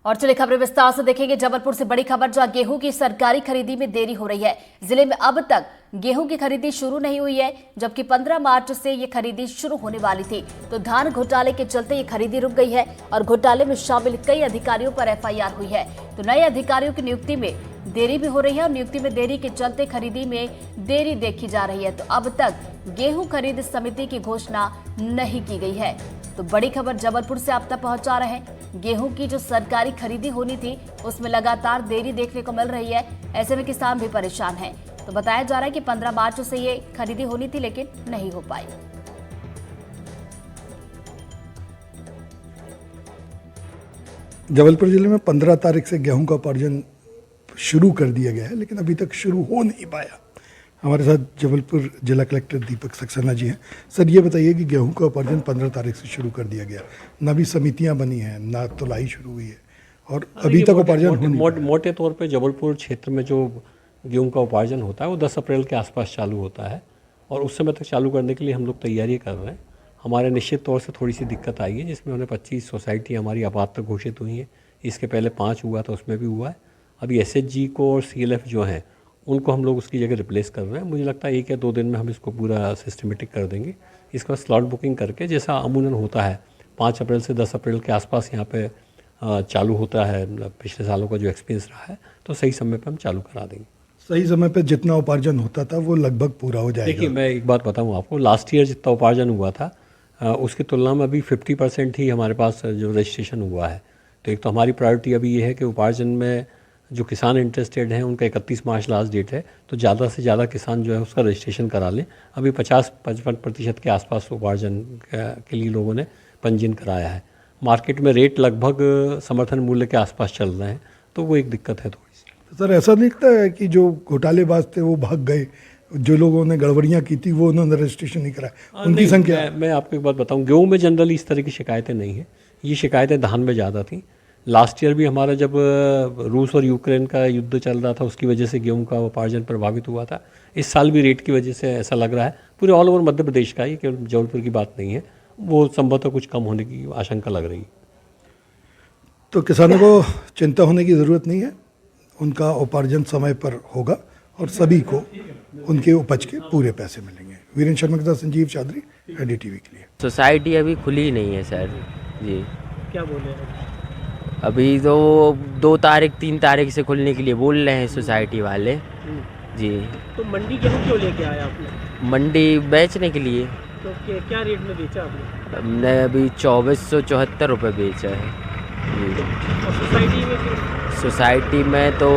और चलिए खबरें विस्तार से देखेंगे। जबलपुर से बड़ी खबर, जहां गेहूं की सरकारी खरीदी में देरी हो रही है। जिले में अब तक गेहूं की खरीदी शुरू नहीं हुई है, जबकि 15 मार्च से ये खरीदी शुरू होने वाली थी। तो धान घोटाले के चलते ये खरीदी रुक गई है और घोटाले में शामिल कई अधिकारियों पर एफआईआर हुई है। तो नए अधिकारियों की नियुक्ति में देरी भी हो रही है और नियुक्ति में देरी के चलते खरीदी में देरी देखी जा रही है। तो अब तक गेहूं खरीद समिति की घोषणा नहीं की गई है। तो बड़ी खबर जबलपुर से आप तक पहुंचा रहे हैं। गेहूं की जो सरकारी खरीदी होनी थी उसमें लगातार देरी देखने को मिल रही है। ऐसे में किसान भी परेशान हैं। तो बताया जा रहा है कि 15 मार्च से ये खरीदी होनी थी, लेकिन नहीं हो पाई। जबलपुर जिले में 15 तारीख से गेहूं का उपार्जन शुरू कर दिया गया है, लेकिन अभी तक शुरू हो नहीं पाया। हमारे साथ जबलपुर जिला कलेक्टर दीपक सक्सेना जी हैं। सर, ये बताइए कि गेहूं का उपार्जन 15 तारीख से शुरू कर दिया गया, ना भी समितियां बनी हैं, ना तुलाई शुरू हुई है और अभी तक उपार्जन मोटे तौर पे जबलपुर क्षेत्र में जो गेहूं का उपार्जन होता है वो 10 अप्रैल के आसपास चालू होता है और उस समय तक चालू करने के लिए हम लोग तैयारी कर रहे हैं। हमारे निश्चित तौर से थोड़ी सी दिक्कत आई है, जिसमें हमने 25 सोसाइटी हमारी अपात्र घोषित हुई हैं। इसके पहले 5 हुआ था, उसमें भी हुआ है। अभी एसएचजी को और सीएलएफ जो हैं उनको हम लोग उसकी जगह रिप्लेस कर रहे हैं। मुझे लगता है 1 या 2 दिन में हम इसको पूरा सिस्टमेटिक कर देंगे। इसका स्लॉट बुकिंग करके, जैसा अमूमन होता है 5 अप्रैल से 10 अप्रैल के आसपास यहाँ पे चालू होता है, पिछले सालों का जो एक्सपीरियंस रहा है, तो सही समय पर हम चालू करा देंगे। सही समय पे जितना उपार्जन होता था वो लगभग पूरा हो जाएगा। देखिए, मैं एक बात बताऊँ आपको, लास्ट ईयर जितना उपार्जन हुआ था उसकी तुलना में अभी 50% ही हमारे पास जो रजिस्ट्रेशन हुआ है। तो एक तो हमारी प्रायोरिटी अभी ये है कि उपार्जन में जो किसान इंटरेस्टेड हैं उनका 31 मार्च लास्ट डेट है, तो ज़्यादा से ज़्यादा किसान जो है उसका रजिस्ट्रेशन करा लें। अभी 50-55% के आसपास उपार्जन के लिए लोगों ने पंजीयन कराया है। मार्केट में रेट लगभग समर्थन मूल्य के आसपास चल रहे हैं, तो वो एक दिक्कत है थोड़ी सी। सर, ऐसा नहीं लगता है कि जो घोटालेबाज थे वो भाग गए, जो लोगों ने गड़बड़ियाँ की थी वो उन्होंने रजिस्ट्रेशन नहीं कराया, उनकी संख्या? मैं आपको एक बात बताऊँ, गेहूँ में जनरली इस तरह की शिकायतें नहीं है। ये शिकायतें धान में ज़्यादा थी। लास्ट ईयर भी हमारा जब रूस और यूक्रेन का युद्ध चल रहा था, उसकी वजह से गेहूं का उपार्जन प्रभावित हुआ था। इस साल भी रेट की वजह से ऐसा लग रहा है, पूरे ऑल ओवर मध्य प्रदेश का, ये केवल जबलपुर की बात नहीं है, वो संभवतः कुछ कम होने की आशंका लग रही है। तो किसानों को चिंता होने की ज़रूरत नहीं है, उनका उपार्जन समय पर होगा और सभी को उनके उपज के पूरे पैसे मिलेंगे। वीरेंद्र शर्मा के साथ संजीव चौधरी, एनडीटीवी के लिए। सोसाइटी अभी खुली नहीं है सर जी। क्या बोल रहे हैं? अभी तो 2 तारीख 3 तारीख से खुलने के लिए बोल रहे हैं सोसाइटी वाले जी। तो मंडी गेहूँ क्यों लेके आए आपने? मंडी बेचने के लिए। तो क्या रेट में बेचा आपने? हमने अभी 2474 रुपये बेचा है जी। और सोसाइटी में क्यों? सोसाइटी में तो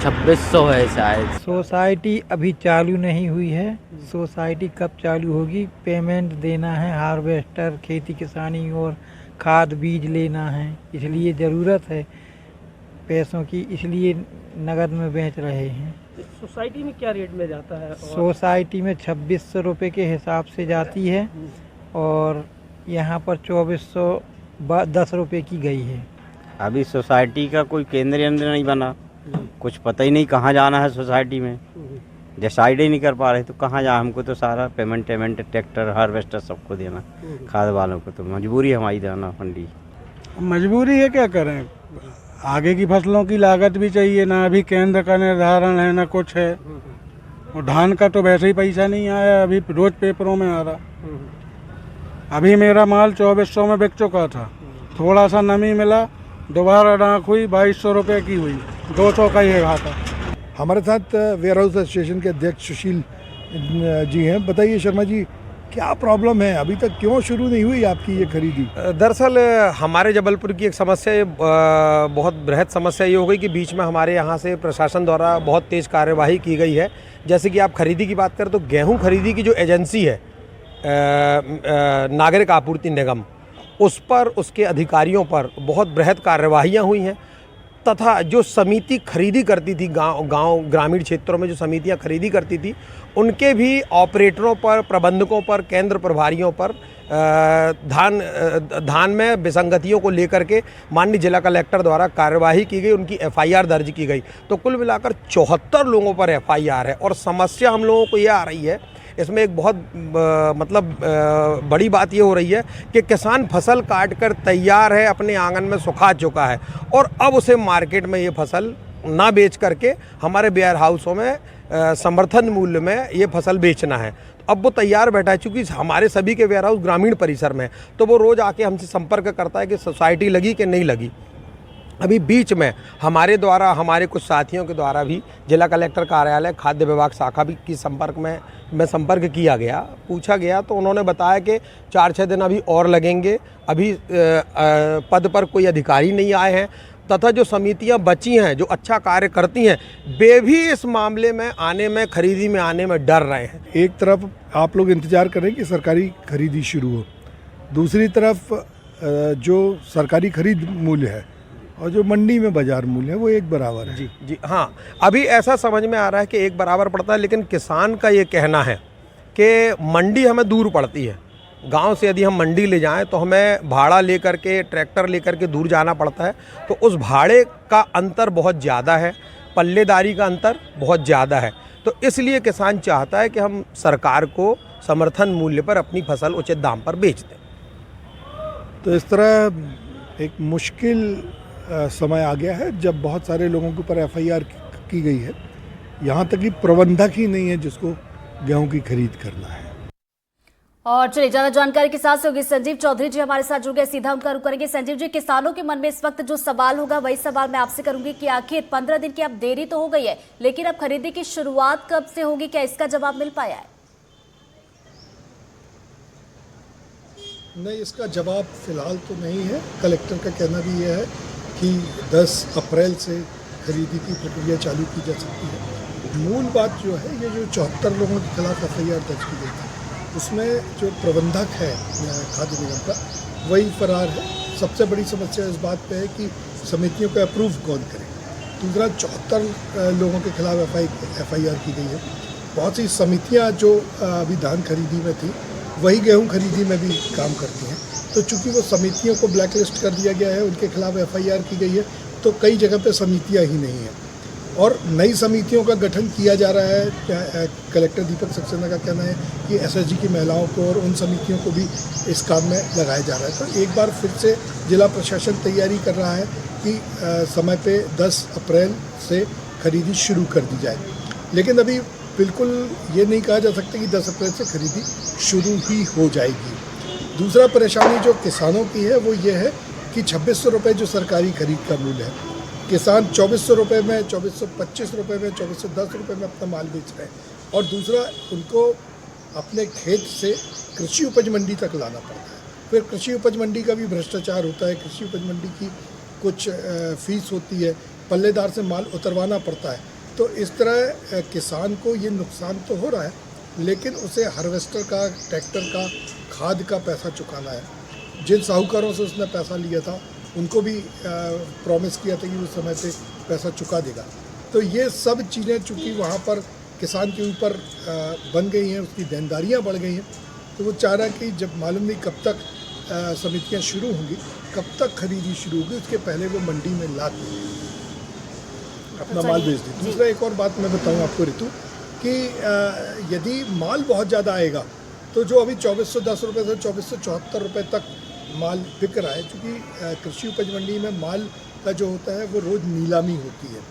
2600 है शायद। सोसाइटी अभी चालू नहीं हुई है। सोसाइटी कब चालू होगी? पेमेंट देना है, हार्वेस्टर, खेती किसानी और खाद बीज लेना है, इसलिए ज़रूरत है पैसों की, इसलिए नगद में बेच रहे हैं। सोसाइटी में क्या रेट में जाता है? सोसाइटी में 2600 रुपये के हिसाब से जाती है और यहाँ पर 2410 रुपये की गई है। अभी सोसाइटी का कोई केंद्र नहीं बना, कुछ पता ही नहीं कहाँ जाना है सोसाइटी में, डिसाइड ही नहीं कर पा रहे। तो कहाँ जा, हमको तो सारा पेमेंट ट्रैक्टर हार्वेस्टर सबको देना, खाद वालों को तो मजबूरी हमारी देना मंडी। मजबूरी है, क्या करें, आगे की फसलों की लागत भी चाहिए ना, अभी केंद्र का निर्धारण है ना कुछ है। और धान का तो वैसे ही पैसा नहीं आया, अभी रोज पेपरों में आ रहा। अभी मेरा माल 2400 में बिक चुका था, थोड़ा सा नमी मिला, दोबारा डाक हुई 2200 रुपये की हुई, 200 का ही घाटा। हमारे साथ वेयर हाउस एसोसिएशन के अध्यक्ष सुशील जी हैं। बताइए शर्मा जी, क्या प्रॉब्लम है, अभी तक क्यों शुरू नहीं हुई आपकी ये खरीदी? दरअसल हमारे जबलपुर की एक समस्या, बहुत बृहद समस्या ये हो गई कि बीच में हमारे यहाँ से प्रशासन द्वारा बहुत तेज़ कार्यवाही की गई है। जैसे कि आप खरीदी की बात करें तो गेहूँ खरीदी की जो एजेंसी है नागरिक आपूर्ति निगम, उस पर, उसके अधिकारियों पर बहुत बृहद कार्यवाहियाँ हुई हैं। तथा जो समिति खरीदी करती थी, गांव ग्रामीण क्षेत्रों में जो समितियां खरीदी करती थी, उनके भी ऑपरेटरों पर, प्रबंधकों पर, केंद्र प्रभारियों पर धान में विसंगतियों को लेकर के माननीय जिला कलेक्टर द्वारा कार्यवाही की गई, उनकी एफआईआर दर्ज की गई। तो कुल मिलाकर 74 लोगों पर एफआईआर है। और समस्या हम लोगों को ये आ रही है इसमें एक बहुत बड़ी बात ये हो रही है कि किसान फसल काट कर तैयार है, अपने आंगन में सुखा चुका है और अब उसे मार्केट में ये फसल ना बेच करके हमारे वेयर हाउसों में समर्थन मूल्य में ये फसल बेचना है। तो अब वो तैयार बैठा है, चूँकि हमारे सभी के वेयर हाउस ग्रामीण परिसर में, तो वो रोज़ आके हमसे संपर्क करता है कि सोसाइटी लगी कि नहीं लगी। अभी बीच में हमारे द्वारा, हमारे कुछ साथियों के द्वारा भी जिला कलेक्टर कार्यालय खाद्य विभाग शाखा भी की संपर्क किया गया, पूछा गया, तो उन्होंने बताया कि 4-6 दिन अभी और लगेंगे। अभी पद पर कोई अधिकारी नहीं आए हैं तथा जो समितियां बची हैं जो अच्छा कार्य करती हैं वे भी इस मामले में आने में, खरीदी में आने में डर रहे हैं। एक तरफ आप लोग इंतजार कर रहे हैं कि सरकारी खरीदी शुरू हो, दूसरी तरफ जो सरकारी खरीद मूल्य है और जो मंडी में बाजार मूल्य है वो एक बराबर है। जी हाँ, अभी ऐसा समझ में आ रहा है कि एक बराबर पड़ता है, लेकिन किसान का ये कहना है कि मंडी हमें दूर पड़ती है। गांव से यदि हम मंडी ले जाएं तो हमें भाड़ा लेकर के, ट्रैक्टर लेकर के दूर जाना पड़ता है, तो उस भाड़े का अंतर बहुत ज़्यादा है, पल्लेदारी का अंतर बहुत ज़्यादा है। तो इसलिए किसान चाहता है कि हम सरकार को समर्थन मूल्य पर अपनी फसल उचित दाम पर बेच दें। तो इस तरह एक मुश्किल समय आ गया है जब बहुत सारे लोगों के ऊपर FIR की गई है, यहाँ तक कि प्रबंधक ही नहीं है जिसको गेहूं की खरीद करना है। और चलिए ज्यादा जानकारी के साथ होगी संजीव चौधरी जी हमारे साथ जुड़ गए, सीधा उनका रुख करेंगे। संजीव जी, किसानों के मन में इस वक्त जो सवाल होगा वही सवाल मैं आपसे करूंगी कि आखिर 15 दिन की अब देरी तो हो गई है, लेकिन अब खरीदी की शुरुआत कब से होगी, क्या इसका जवाब मिल पाया है? नहीं, इसका जवाब फिलहाल तो नहीं है। कलेक्टर का कहना भी यह है कि 10 अप्रैल से खरीदी की प्रक्रिया चालू की जा सकती है। मूल बात जो है, ये जो 74 लोगों के खिलाफ FIR दर्ज की गई थी, उसमें जो प्रबंधक है खाद्य निगम का वही फरार है। सबसे बड़ी समस्या इस बात पे है कि समितियों को अप्रूव कौन करे। दूसरा, 74 लोगों के खिलाफ FIR की गई है। बहुत सी समितियां जो अभी धान खरीदी में थी वही गेहूं खरीदी में भी काम करती हैं, तो चूंकि वो समितियों को ब्लैकलिस्ट कर दिया गया है, उनके खिलाफ FIR की गई है, तो कई जगह पे समितियां ही नहीं हैं और नई समितियों का गठन किया जा रहा है। कलेक्टर दीपक सक्सेना का कहना है कि SSG की महिलाओं को और उन समितियों को भी इस काम में लगाया जा रहा है। तो एक बार फिर से जिला प्रशासन तैयारी कर रहा है कि समय पे 10 अप्रैल से खरीदी शुरू कर दी जाए, लेकिन अभी बिल्कुल ये नहीं कहा जा सकता कि 10 अप्रैल से खरीदी शुरू ही हो जाएगी। दूसरा परेशानी जो किसानों की है वो ये है कि 2600 रुपये जो सरकारी खरीद का मूल्य है, किसान 2400 रुपये में, 2425 रुपये में, 2410 रुपये में अपना माल बेच रहे हैं और दूसरा उनको अपने खेत से कृषि उपज मंडी तक लाना पड़ता है। फिर कृषि उपज मंडी का भी भ्रष्टाचार होता है, कृषि उपज मंडी की कुछ फीस होती है, पल्लेदार से माल उतरवाना पड़ता है। तो इस तरह किसान को ये नुकसान तो हो रहा है, लेकिन उसे हार्वेस्टर का, ट्रैक्टर का, खाद का पैसा चुकाना है। जिन साहूकारों से उसने पैसा लिया था उनको भी प्रॉमिस किया था कि वो समय पे पैसा चुका देगा। तो ये सब चीज़ें चूँकि वहाँ पर किसान के ऊपर बन गई हैं, उसकी देनदारियाँ बढ़ गई हैं, तो वो चाह रहा है कि जब मालूम नहीं कब तक समितियाँ शुरू होंगी, कब तक खरीदी शुरू होगी, उसके पहले वो मंडी में ला अपना माल बेच दे। दूसरा एक और बात मैं बताऊँ आपको ऋतु कि यदि माल बहुत ज़्यादा आएगा तो जो अभी 2410 रुपये से 2474 रुपये तक माल बिक रहा है, क्योंकि कृषि उपज मंडी में माल का जो होता है वो रोज़ नीलामी होती है,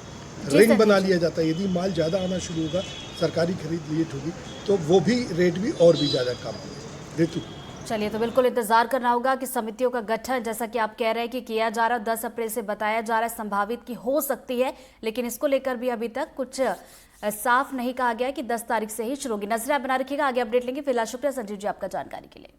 रिंग बना लिया जाता है। यदि माल ज़्यादा आना शुरू होगा, सरकारी खरीद लेट होगी, तो वो भी रेट भी और भी ज़्यादा कम होंगे। ऋतु, चलिए, तो बिल्कुल इंतजार करना होगा कि समितियों का गठन जैसा कि आप कह रहे हैं कि किया जा रहा, 10 अप्रैल से बताया जा रहा है, संभावित की हो सकती है, लेकिन इसको लेकर भी अभी तक कुछ साफ नहीं कहा गया कि 10 तारीख से ही शुरू होगी। नजरें बना रखिएगा, आगे अपडेट लेंगे। फिलहाल शुक्रिया संजीव जी आपका जानकारी के लिए।